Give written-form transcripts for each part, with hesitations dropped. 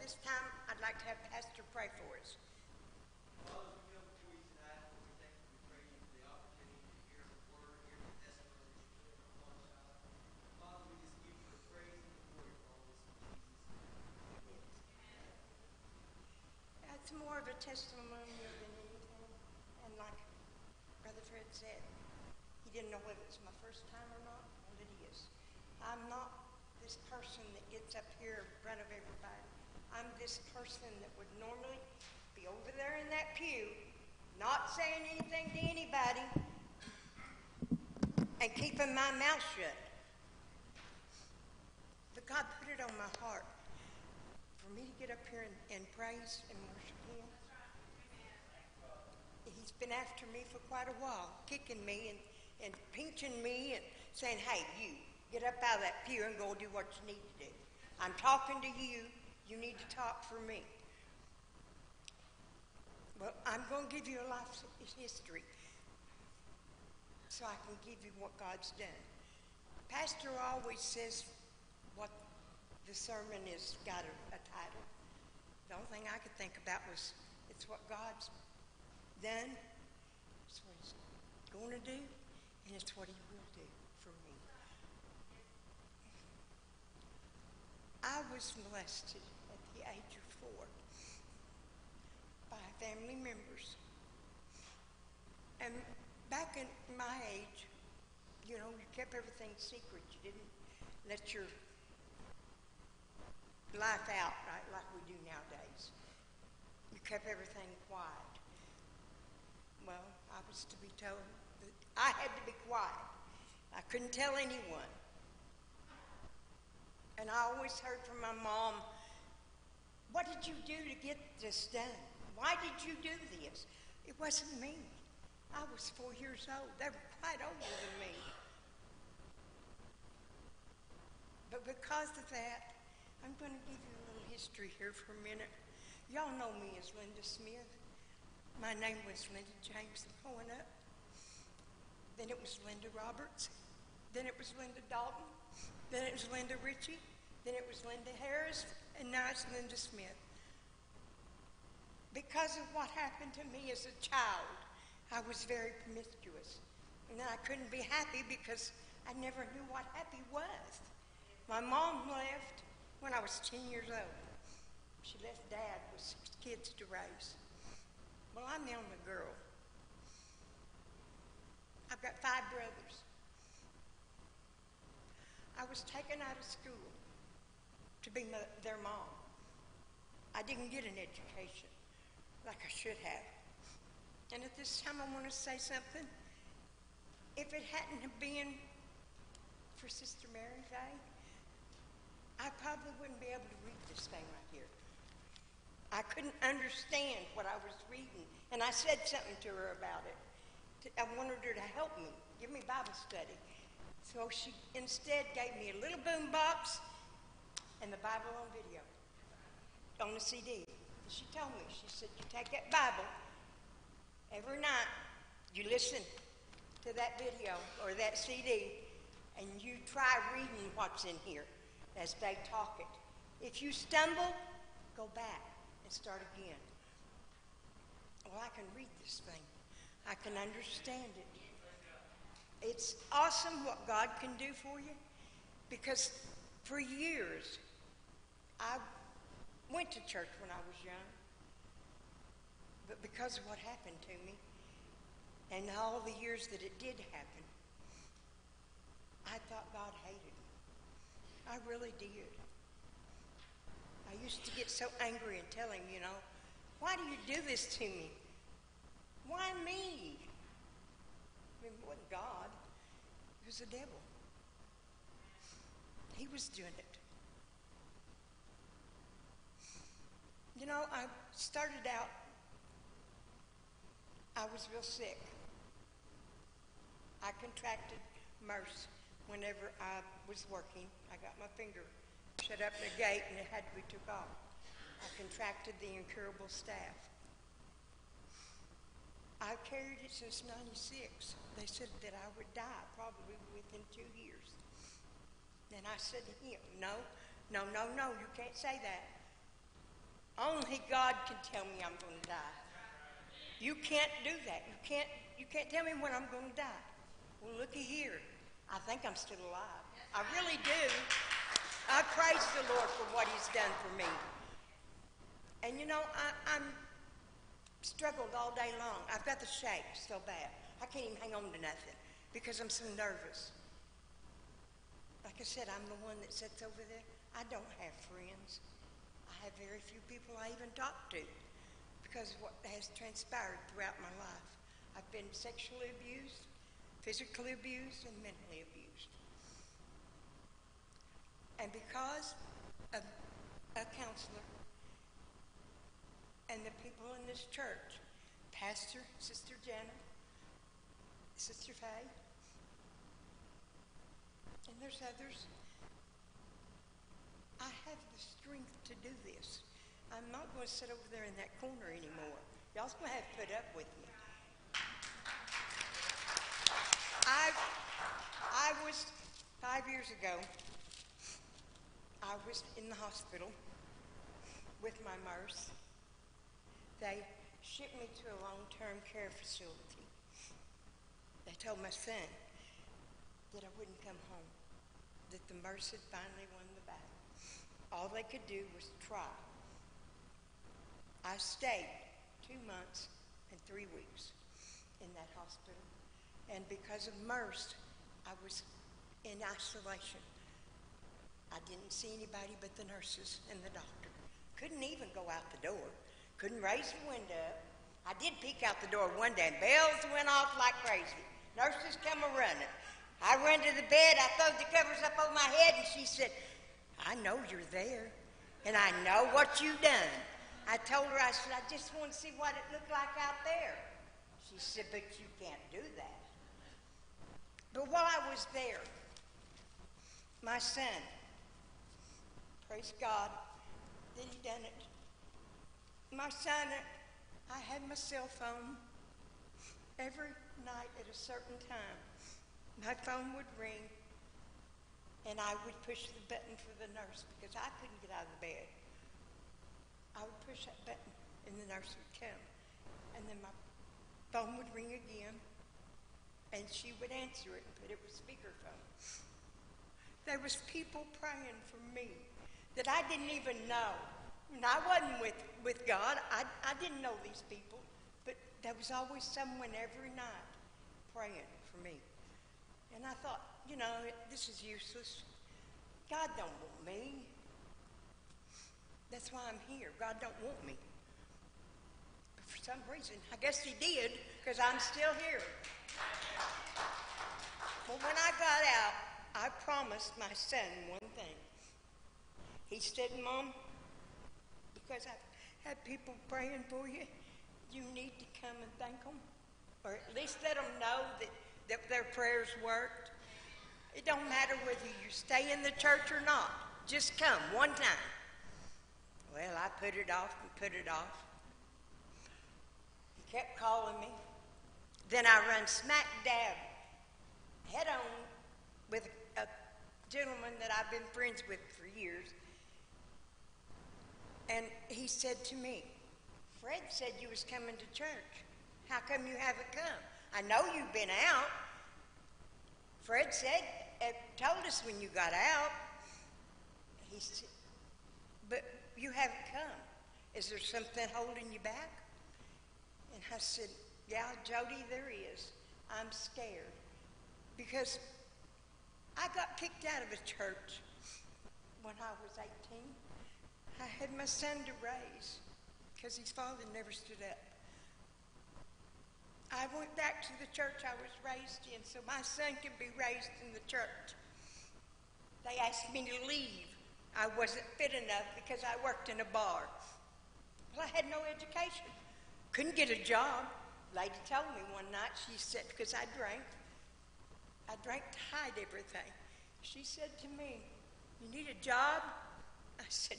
this time, I'd like to have Pastor pray for us. Father, we come before you tonight, Lord, we thank you, we praise you for the opportunity to hear the word, hear the testimony that you put in our hearts, God. Father, we just give you the praise and the glory for all this in Jesus' name. It's more of a testimony than anything. And like Brother Fred said, he didn't know whether it's my first time or not. Well, it is. I'm not this person that gets up here in front of everybody. I'm this person that would normally be over there in that pew, not saying anything to anybody, and keeping my mouth shut. But God put it on my heart for me to get up here and praise and worship Him. He's been after me for quite a while, kicking me and pinching me and saying, hey, you, get up out of that pew and go do what you need to do. I'm talking to you. You need to talk for me. Well, I'm going to give you a life history so I can give you what God's done. Pastor always says what the sermon has got a title. The only thing I could think about was it's what God's done, it's what He's going to do, and it's what He will do for me. I was molested at the age of 4 by family members. And back in my age, you know, you kept everything secret. You didn't let your life out like we do nowadays. You kept everything quiet. Well, I was to be told that I had to be quiet. I couldn't tell anyone. And I always heard from my mom, what did you do to get this done? Why did you do this? It wasn't me. I was 4 years old. They were quite older than me. But because of that, I'm going to give you a little history here for a minute. Y'all know me as Linda Smith. My name was Linda James growing up. Then it was Linda Roberts. Then it was Linda Dalton. Then it was Linda Ritchie. Then it was Linda Harris. And now it's Linda Smith. Because of what happened to me as a child, I was very promiscuous. And I couldn't be happy because I never knew what happy was. My mom left when I was 10 years old. She left Dad with 6 kids to raise. Well, I'm the only girl. I've got 5 brothers. I was taken out of school to be their mom. I didn't get an education like I should have. And at this time, I want to say something. If it hadn't have been for Sister Mary's aid, I probably wouldn't be able to read this thing right here. I couldn't understand what I was reading, and I said something to her about it. I wanted her to help me, give me Bible study. So she instead gave me a little boom box and the Bible on video, on the CD. And she told me, she said, you take that Bible every night, you listen to that video or that CD, and you try reading what's in here as they talk it. If you stumble, go back and start again. Well, I can read this thing. I can understand it. It's awesome what God can do for you, because for years I went to church when I was young, but because of what happened to me and all the years that it did happen, I thought God hated me. I really did. I used to get so angry and tell him, you know, why do you do this to me? Why me? I mean, it wasn't God. It was the devil. He was doing it. You know, I started out, I was real sick. I contracted MERS whenever I was working. I got my finger shut up in the gate and it had to be took off. I contracted the incurable staph. I carried it since 96. They said that I would die probably within 2 years. And I said to him, no, you can't say that. Only God can tell me I'm going to die. You can't do that. You can't tell me when I'm going to die. Well, looky here. I think I'm still alive. I really do. I praise the Lord for what he's done for me. And you know, I'm struggled all day long. I've got the shakes so bad. I can't even hang on to nothing because I'm so nervous. Like I said, I'm the one that sits over there. I don't have friends. I have very few people I even talk to because of what has transpired throughout my life. I've been sexually abused, physically abused, and mentally abused. And because of a counselor and the people in this church, Pastor, Sister Jana, Sister Faye, and there's others, I have the strength to do this. I'm not going to sit over there in that corner anymore. Y'all's going to have to put up with me. I was 5 years ago, I was in the hospital with my MRSA. They shipped me to a long-term care facility. They told my son that I wouldn't come home, that the MRSA had finally won the battle. All they could do was try. I stayed 2 months and 3 weeks in that hospital. And because of MRSA, I was in isolation. I didn't see anybody but the nurses and the doctor. Couldn't even go out the door. Couldn't raise the window up. I did peek out the door one day, and bells went off like crazy. Nurses come a-running. I run to the bed. I throwed the covers up over my head, and she said, I know you're there, and I know what you've done. I told her, I said, I just want to see what it looked like out there. She said, but you can't do that. But while I was there, my son, praise God, that he done it. My son, I had my cell phone every night at a certain time. My phone would ring, and I would push the button for the nurse because I couldn't get out of the bed. I would push that button, and the nurse would come. And then my phone would ring again, and she would answer it, but it was speakerphone. There was people praying for me that I didn't even know. And I wasn't with God. I didn't know these people, but there was always someone every night praying for me. And I thought, you know, this is useless. God don't want me. That's why I'm here. God don't want me. But for some reason, I guess he did, because I'm still here. Well, when I got out, I promised my son one thing. He said, Mom, because I've had people praying for you, you need to come and thank them, or at least let them know that their prayers worked. It don't matter whether you stay in the church or not. Just come one time. Well, I put it off and put it off. He kept calling me. Then I run smack dab, head on, with a gentleman that I've been friends with for years. And he said to me, Fred said you was coming to church. How come you haven't come? I know you've been out. Fred said, told us when you got out. He said, but you haven't come. Is there something holding you back? And I said, yeah, Jody, there is. I'm scared. Because I got kicked out of a church when I was 18. I had my son to raise because his father never stood up. I went back to the church I was raised in so my son could be raised in the church. They asked me to leave. I wasn't fit enough because I worked in a bar. Well, I had no education. Couldn't get a job. Lady told me one night, she said, because I drank to hide everything. She said to me, you need a job? I said,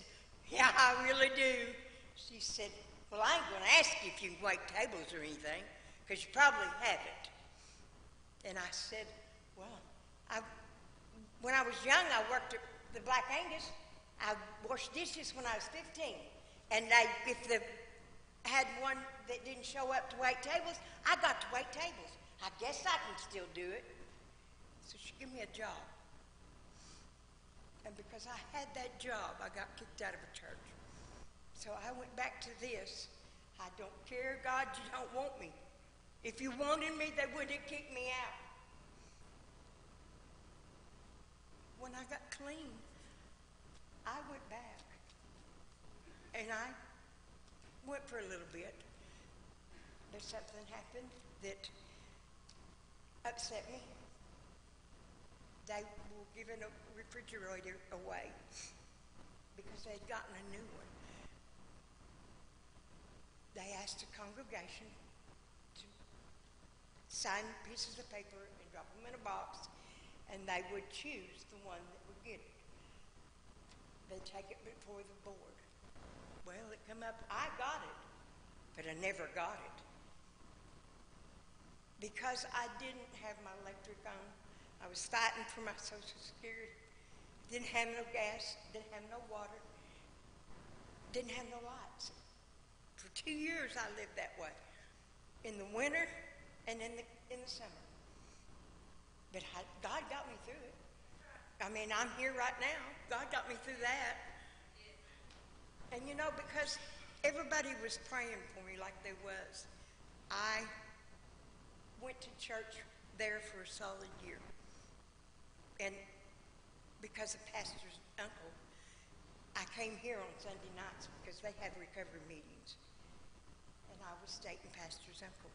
yeah, I really do. She said, well, I ain't going to ask you if you can wait tables or anything, because you probably haven't. And I said, well, when I was young, I worked at the Black Angus. I washed dishes when I was 15. And if they had one that didn't show up to wait tables, I got to wait tables. I guess I can still do it. So she gave me a job. And because I had that job, I got kicked out of a church. So I went back to this. I don't care, God, you don't want me. If you wanted me, they wouldn't kick me out. When I got clean, I went back. And I went for a little bit. But something happened that upset me. They were giving a refrigerator away because they'd gotten a new one. They asked the congregation to sign pieces of paper and drop them in a box, and they would choose the one that would get it. They'd take it before the board. Well, it come up, I got it, but I never got it. Because I didn't have my electric on, I was fighting for my Social Security, didn't have no gas, didn't have no water, didn't have no lights. For 2 years I lived that way, in the winter and in the summer. But God got me through it. I mean, I'm here right now. God got me through that. And you know, because everybody was praying for me like they was, I went to church there for a solid year. And because of Pastor's uncle, I came here on Sunday nights because they had recovery meetings. And I was dating Pastor's uncle.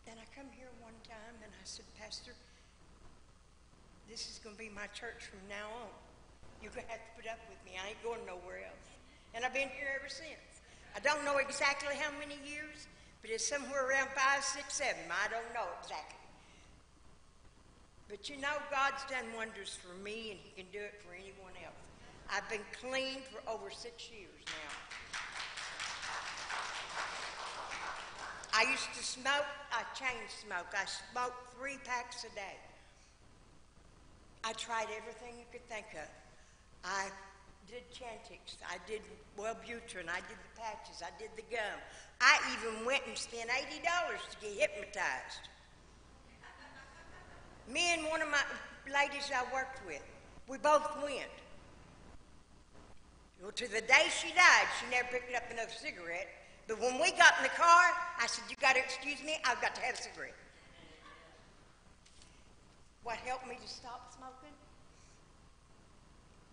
And I come here one time and I said, Pastor, this is going to be my church from now on. You're going to have to put up with me. I ain't going nowhere else. And I've been here ever since. I don't know exactly how many years, but it's somewhere around 5, 6, 7. I don't know exactly. But you know, God's done wonders for me, and he can do it for anyone else. I've been clean for over 6 years now. I used to smoke. I chain smoke. I smoked 3 packs a day. I tried everything you could think of. I did Chantix. I did Wellbutrin. I did the patches. I did the gum. I even went and spent $80 to get hypnotized. Me and one of my ladies I worked with, we both went. Well, to the day she died, she never picked up another cigarette. But when we got in the car, I said, you got to excuse me, I've got to have a cigarette. What helped me to stop smoking?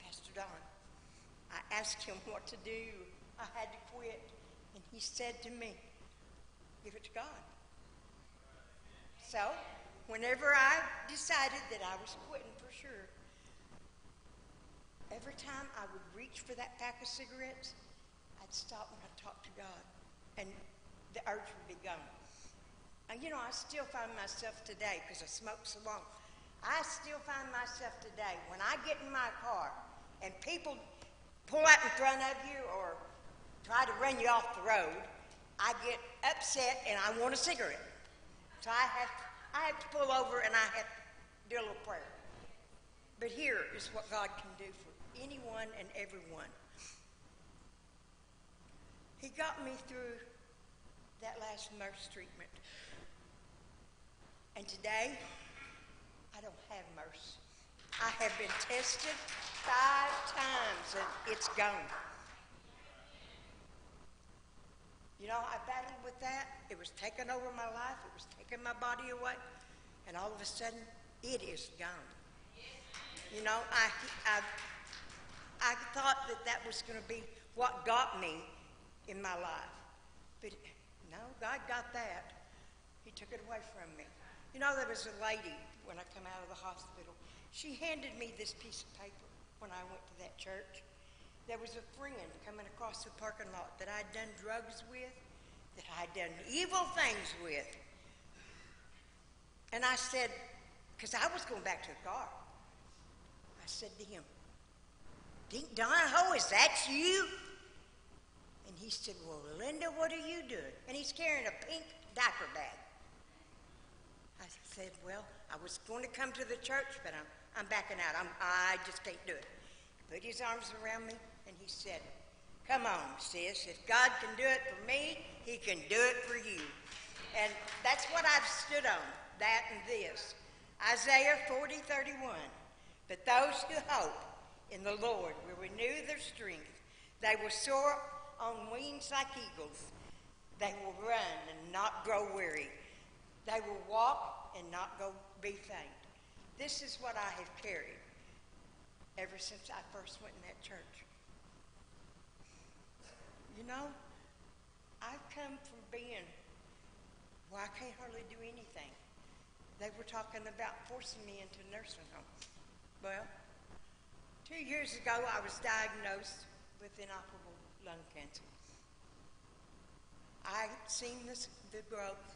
Pastor Don. I asked him what to do. I had to quit. And he said to me, give it to God. So, whenever I decided that I was quitting for sure, every time I would reach for that pack of cigarettes, I'd stop and I'd talk to God. And the urge would be gone. And you know, I still find myself today, because I smoked so long, I still find myself today, when I get in my car and people pull out in front of you or try to run you off the road, I get upset and I want a cigarette. So I have to pull over and I have to do a little prayer. But here is what God can do for anyone and everyone. He got me through that last nurse treatment. And today, I don't have MRSA. I have been tested 5 times and it's gone. You know, I battled with that. It was taking over my life. It was taking my body away. And all of a sudden, it is gone. You know, I thought that was going to be what got me in my life. But no, God got that. He took it away from me. You know, there was a lady when I come out of the hospital. She handed me this piece of paper when I went to that church. There was a friend coming across the parking lot that I'd done drugs with, that I'd done evil things with. And I said, because I was going back to the car, I said to him, Dink Donahoe, is that you? And he said, well, Linda, what are you doing? And he's carrying a pink diaper bag. I said, well, I was going to come to the church, but I'm backing out. I just can't do it. put his arms around me, and he said, "Come on, sis. If God can do it for me, he can do it for you." And that's what I've stood on, that and this. Isaiah 40:31. But those who hope in the Lord will renew their strength. They will soar on wings like eagles. They will run and not grow weary. They will walk and not be faint. This is what I have carried ever since I first went in that church. You know, I've come from being, well, I can't hardly do anything. They were talking about forcing me into a nursing home. Well, 2 years ago, I was diagnosed with inoperable lung cancer. I had seen the growth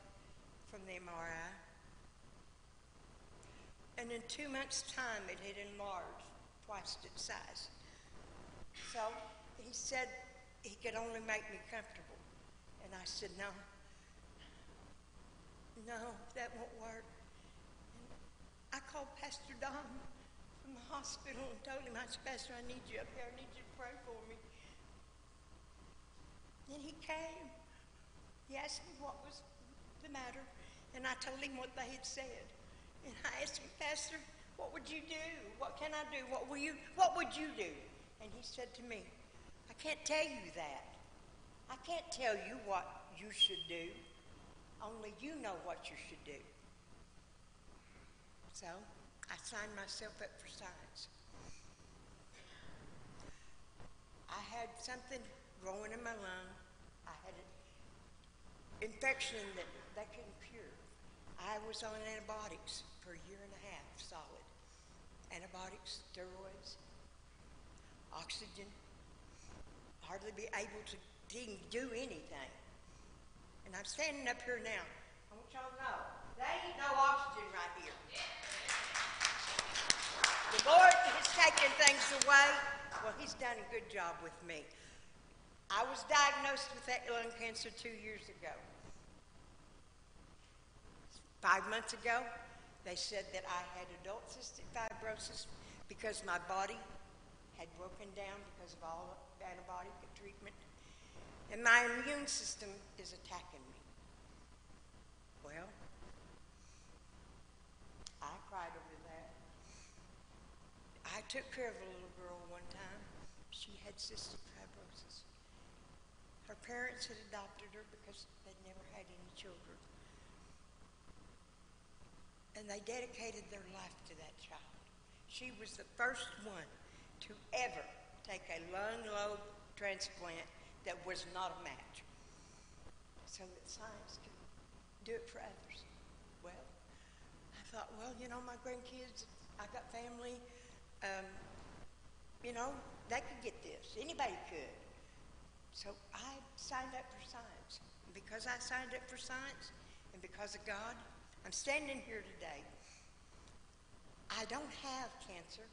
from the MRI. And in 2 months' time, it had enlarged twice its size. So he said he could only make me comfortable. And I said, no, that won't work. And I called Pastor Don from the hospital and told him, I said, Pastor, I need you up here. I need you to pray for me. And he came. He asked me what was the matter. And I told him what they had said. And I asked him, Pastor, what would you do? What can I do? What would you do? And he said to me, I can't tell you that. I can't tell you what you should do. Only you know what you should do. So I signed myself up for science. I had something growing in my lung. I had an infection that they couldn't cure. I was on antibiotics for a year and a half, solid. Antibiotics, steroids, oxygen. Hardly be able to even do anything. And I'm standing up here now. I want y'all to know, there ain't no oxygen right here. The Lord has taken things away. Well, he's done a good job with me. I was diagnosed with that lung cancer 2 years ago. 5 months ago, they said that I had adult cystic fibrosis because my body had broken down because of all the antibiotic treatment. And my immune system is attacking me. Well, I cried over that. I took care of a little girl one time. She had cystic fibrosis. Her parents had adopted her because they'd never had any children. And they dedicated their life to that child. She was the first one to ever take a lung lobe transplant that was not a match, so that science could do it for others. Well, I thought, well, my grandkids, I got family, they could get this. Anybody could. So I signed up for science. And because I signed up for science, and because of God, I'm standing here today. I don't have cancer.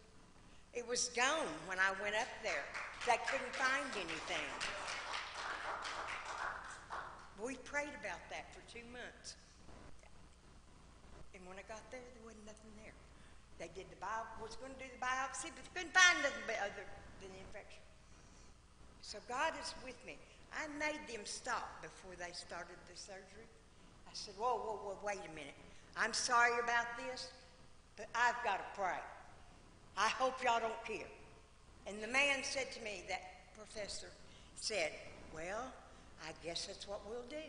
It was gone when I went up there. They couldn't find anything. We prayed about that for 2 months. And when I got there wasn't nothing there. They did was going to do the biopsy, but they couldn't find nothing other than the infection. So God is with me. I made them stop before they started the surgery. I said, whoa, wait a minute. I'm sorry about this, but I've got to pray. I hope y'all don't care. And the man said to me, that professor said, well, I guess that's what we'll do.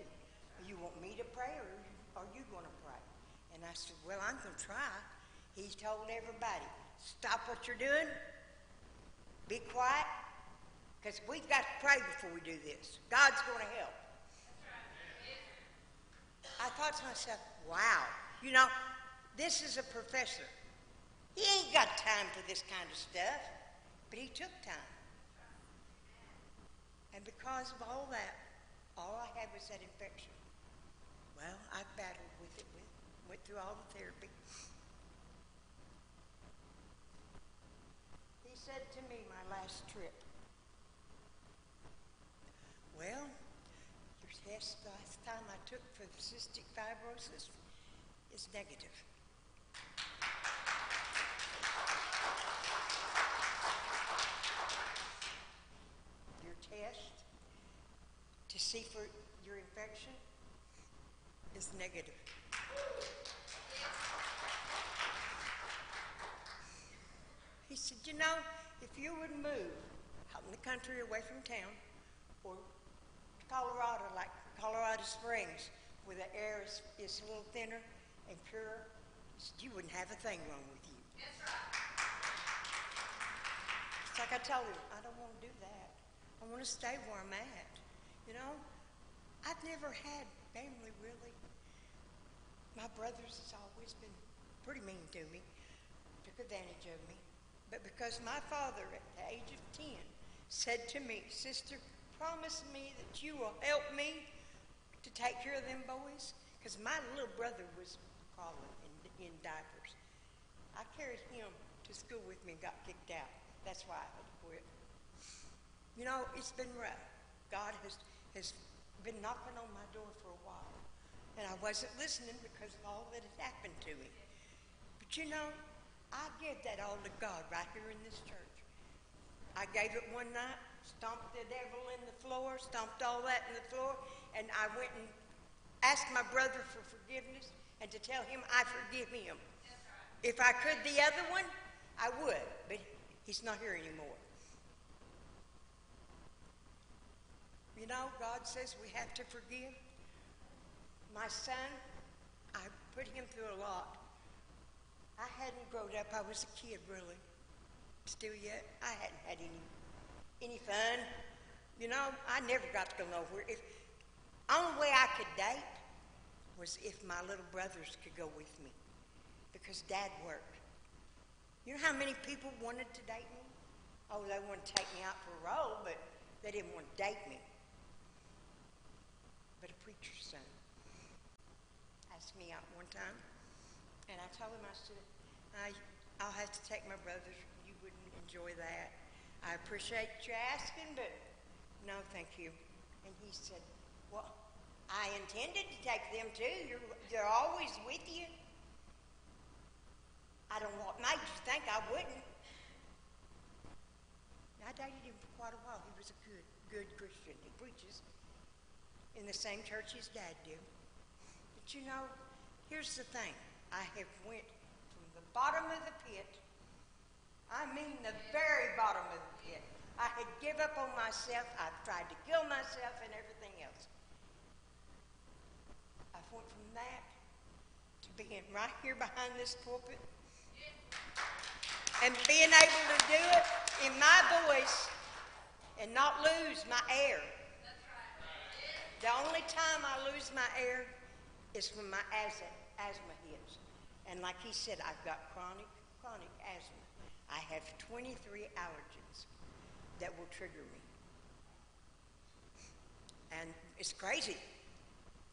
You want me to pray or are you going to pray? And I said, well, I'm going to try. He told everybody, stop what you're doing, be quiet, because we've got to pray before we do this. God's going to help. I thought to myself, wow, this is a professor. He ain't got time for this kind of stuff, but he took time. And because of all that, all I had was that infection. Well, I battled with it, went through all the therapy. He said to me my last trip, well, your test last time I took for cystic fibrosis is negative. to see for your infection is negative. He said, you know, if you would move out in the country away from town or to Colorado, like Colorado Springs, where the air is a little thinner and purer, he said, you wouldn't have a thing wrong with you. That's right. It's like I told him, I don't want to do that. I want to stay where I'm at. You know, I've never had family, really. My brothers has always been pretty mean to me, took advantage of me. But because my father, at the age of 10, said to me, sister, promise me that you will help me to take care of them boys. Because my little brother was crawling in diapers. I carried him to school with me and got kicked out. That's why I had to quit. You know, it's been rough. God has been knocking on my door for a while. And I wasn't listening because of all that had happened to me. But you know, I give that all to God right here in this church. I gave it one night, stomped the devil in the floor, stomped all that in the floor, and I went and asked my brother for forgiveness and to tell him I forgive him. If I could the other one, I would, but he's not here anymore. You know, God says we have to forgive. My son, I put him through a lot. I hadn't grown up. I was a kid, really. Still yet. I hadn't had any fun. You know, I never got to go nowhere. Only way I could date was if my little brothers could go with me, because Dad worked. You know how many people wanted to date me? Oh, they wanted to take me out for a roll, but they didn't want to date me. But a preacher's son asked me out one time, and I told him, I said, I'll have to take my brothers. You wouldn't enjoy that. I appreciate you asking, but no, thank you. And he said, well, I intended to take them too. They're always with you. I don't know what made you think I wouldn't. I dated him for quite a while. He was a good Christian. He preaches in the same church his dad did. But you know, here's the thing. I have went from the bottom of the pit. I mean the very bottom of the pit. I had give up on myself. I've tried to kill myself and everything else. I've went from that to being right here behind this pulpit and being able to do it in my voice and not lose my air. The only time I lose my air is when my asthma hits. And like he said, I've got chronic asthma. I have 23 allergens that will trigger me. And it's crazy.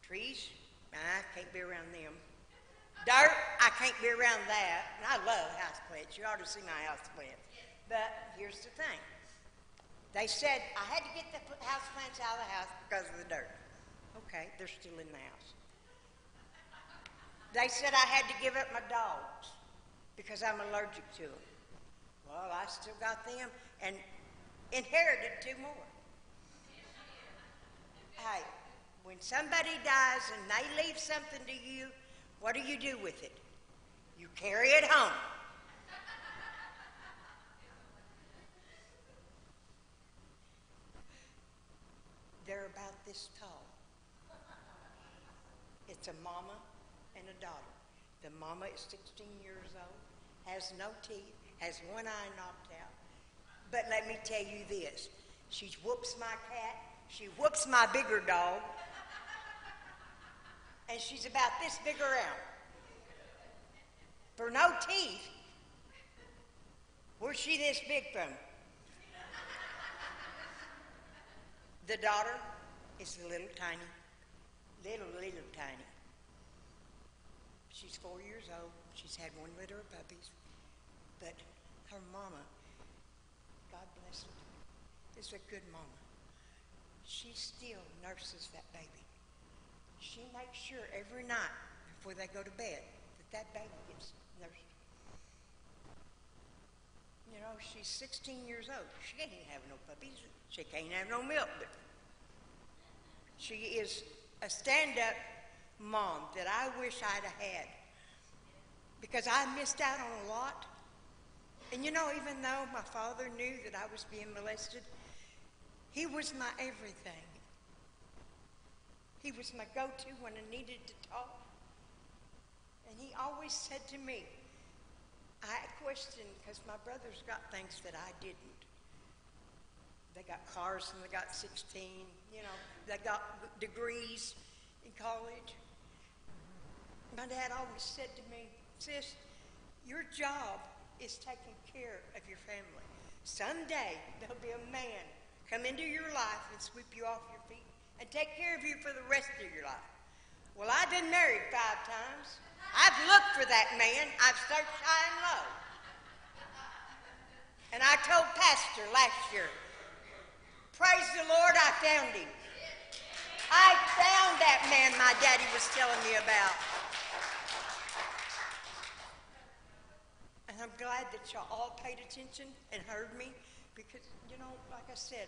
Trees, I can't be around them. Dirt, I can't be around that. And I love houseplants. You ought to see my houseplants. But here's the thing. They said I had to get the houseplants out of the house because of the dirt. Okay, they're still in the house. They said I had to give up my dogs because I'm allergic to them. Well, I still got them and inherited 2 more. Hey, when somebody dies and they leave something to you, what do you do with it? You carry it home. They're about this tall. It's a mama and a daughter. The mama is 16 years old, has no teeth, has one eye knocked out. But let me tell you this. She whoops my cat. She whoops my bigger dog. And she's about this big around. For no teeth, where's she this big from? The daughter is a little tiny. Little tiny. She's 4 years old. She's had 1 litter of puppies. But her mama, God bless her, is a good mama. She still nurses that baby. She makes sure every night before they go to bed that baby gets nursed. You know, she's 16 years old. She can't have no puppies. She can't have no milk. But She is a stand-up mom that I wish I'd have had, because I missed out on a lot. And you know, even though my father knew that I was being molested, he was my everything. He was my go-to when I needed to talk. And he always said to me, I questioned, because my brothers got things that I didn't. They got cars and they got 16, you know, they got degrees in college. My dad always said to me, sis, your job is taking care of your family. Someday there'll be a man come into your life and sweep you off your feet and take care of you for the rest of your life. Well, I've been married 5 times. I've looked for that man. I've searched high and low. And I told Pastor last year, praise the Lord, I found him. I found that man my daddy was telling me about. And I'm glad that y'all all paid attention and heard me, because, you know, like I said,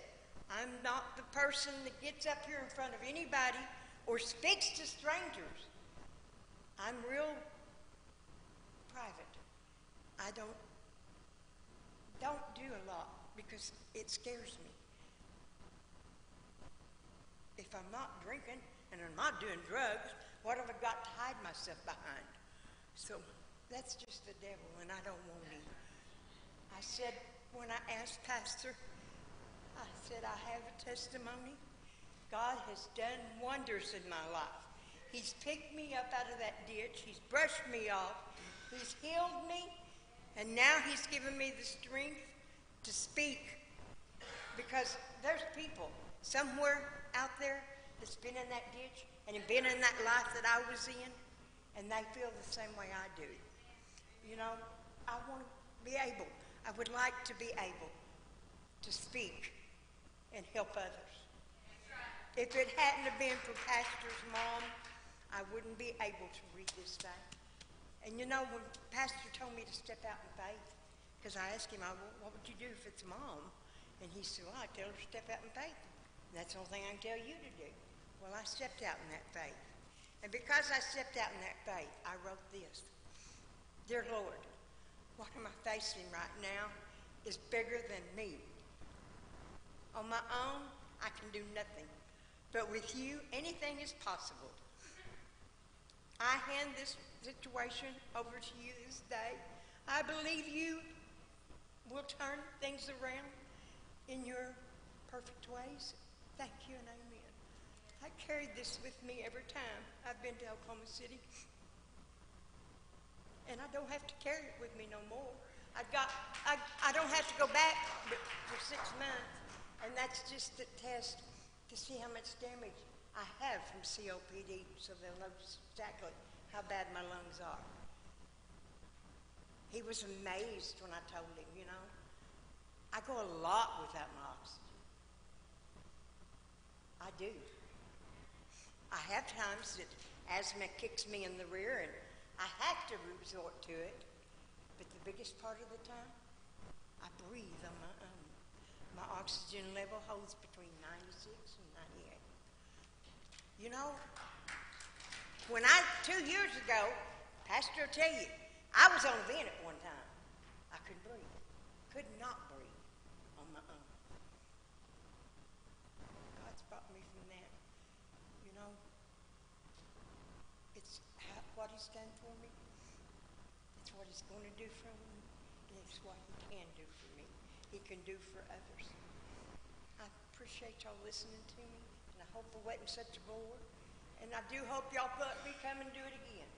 I'm not the person that gets up here in front of anybody or speaks to strangers. I'm real private. I don't do a lot because it scares me. If I'm not drinking and I'm not doing drugs, what have I got to hide myself behind? So that's just the devil, and I don't want him. I said, when I asked Pastor, I said, I have a testimony. God has done wonders in my life. He's picked me up out of that ditch. He's brushed me off. He's healed me. And now he's given me the strength to speak. Because there's people somewhere out there that's been in that ditch and have been in that life that I was in, and they feel the same way I do. You know, I want to be able, I would like to be able to speak and help others. If it hadn't have been for Pastor's mom, I wouldn't be able to read this thing. And you know, when Pastor told me to step out in faith, because I asked him, what would you do if it's mom? And he said, well, I tell her to step out in faith. And that's the only thing I can tell you to do. Well, I stepped out in that faith. And because I stepped out in that faith, I wrote this. Dear Lord, what am I facing right now is bigger than me. On my own, I can do nothing. But with you, anything is possible. I hand this situation over to you this day. I believe you will turn things around in your perfect ways. Thank you and amen. I carried this with me every time I've been to Oklahoma City. And I don't have to carry it with me no more. I don't have to go back for 6 months. And that's just a test to see how much damage I have from COPD, so they'll know exactly how bad my lungs are. He was amazed when I told him, you know. I go a lot without my oxygen. I do. I have times that asthma kicks me in the rear and I have to resort to it. But the biggest part of the time, I breathe on my own. My oxygen level holds between 96 and 98. You know, when 2 years ago, Pastor will tell you, I was on a vent at one time. I couldn't breathe. Could not breathe on my own. God's brought me from that. You know, it's what he's done for me. It's what he's going to do for me. And it's what he can do for me. He can do for others. I appreciate y'all listening to me, and I hope I wasn't such a bore. And I do hope y'all let me come and do it again.